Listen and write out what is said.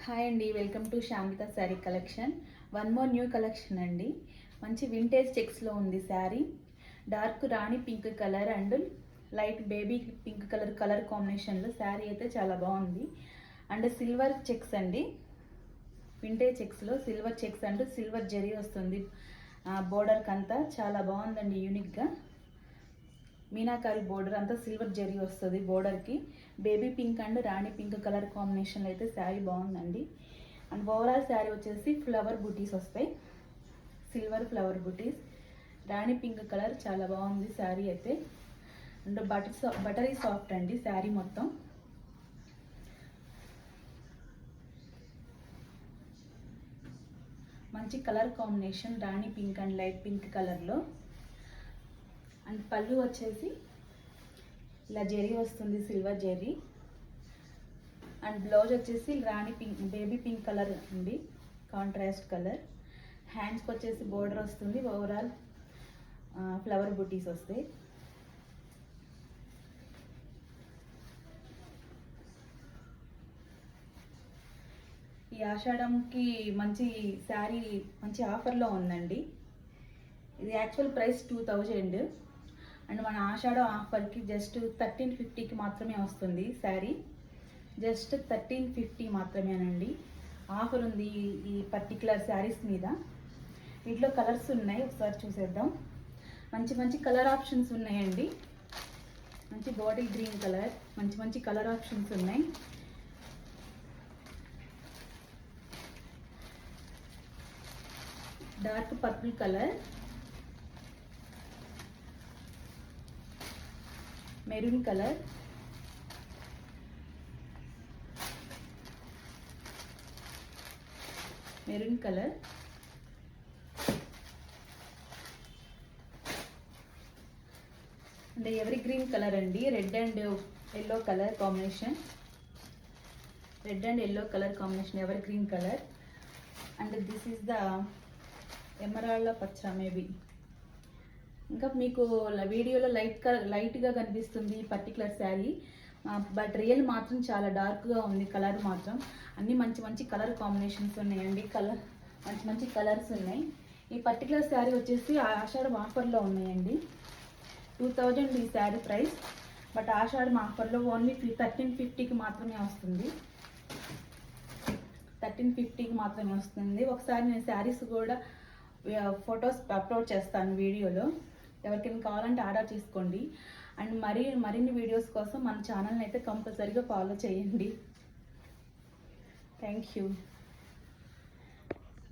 Hi అండి, welcome to Shantita sari collection. One more new collection అండి. మంచి వింటేజ్ చెక్స్లో ఉంది sari. Dark rani pink colour and light baby pink colour కాంబినేషన్లో శారీ అయితే చాలా బాగుంది. అండ్ సిల్వర్ చెక్స్ అండి, వింటేజ్ చెక్స్లో silver checks and silver zari వస్తుంది. బోర్డర్కి అంతా చాలా బాగుందండి, యూనిక్గా మీనాకారి బోర్డర్ అంతా సిల్వర్ జరీ వస్తుంది. బోర్డర్కి baby pink and rani pink colour కాంబినేషన్లో అయితే శారీ బాగుందండి. అండ్ ఓవరాల్ శారీ వచ్చేసి ఫ్లవర్ బూటీస్ వస్తాయి, సిల్వర్ ఫ్లవర్ బూటీస్. రాణి పింక్ కలర్ చాలా బాగుంది శారీ అయితే. అండ్ బటరీ సాఫ్ట్ అండి శారీ మొత్తం. మంచి colour combination Rani pink and light pink కలర్లో. అండ్ పళ్ళు వచ్చేసి ఇలా జరీ వస్తుంది, సిల్వర్ జరీ. అండ్ బ్లౌజ్ వచ్చేసి రాణి పింక్ బేబీ పింక్ కలర్ అండి, కాంట్రాస్ట్ కలర్. హ్యాండ్స్కి వచ్చేసి బోర్డర్ వస్తుంది, ఓవరాల్ ఫ్లవర్ బుటీస్ వస్తాయి. ఈ ఆషాఢంకి మంచి శారీ మంచి ఆఫర్లో ఉందండి. ఇది యాక్చువల్ ప్రైస్ 2000 అండ్ మన ఆషాఢం ఆఫర్కి జస్ట్ 1350కి మాత్రమే వస్తుంది శారీ. జస్ట్ 1350 మాత్రమేనండి ఆఫర్ ఉంది ఈ పర్టికులర్ శారీస్ మీద. వీటిలో కలర్స్ ఉన్నాయి, ఒకసారి చూసేద్దాం. మంచి మంచి కలర్ ఆప్షన్స్ ఉన్నాయండి. మంచి బాటిల్ గ్రీన్ కలర్, మంచి మంచి కలర్ ఆప్షన్స్ ఉన్నాయి. Dark purple colour, maroon colour, maroon colour, and evergreen colour అండి. Red and yellow colour combination, red and yellow colour combination, evergreen colour. And this is the emerald pacha maybe. ఇంకా మీకు వీడియోలో లైట్గా కనిపిస్తుంది ఈ particular sari, but real మాత్రం చాలా డార్క్గా ఉంది కలర్ మాత్రం. అన్నీ మంచి మంచి కలర్ కాంబినేషన్స్ ఉన్నాయండి, మంచి మంచి కలర్స్ ఉన్నాయి. ఈ పర్టికులర్ శారీ వచ్చేసి ఆషాఢం ఆఫర్లో ఉన్నాయండి. 2000 ఈ శారీ ప్రైస్, బట్ ఆషాఢం ఆఫర్లో ఓన్లీ 1350కి మాత్రమే వస్తుంది. 1350కి మాత్రమే వస్తుంది. ఒకసారి నేను శారీస్ కూడా ఫొటోస్ అప్లోడ్ చేస్తాను వీడియోలో, ఎవరికైనా కావాలంటే ఆర్డర్ చేసుకోండి. అండ్ మరిన్ని వీడియోస్ కోసం మన ఛానల్ని అయితే కంపల్సరీగా ఫాలో చేయండి. Thank you.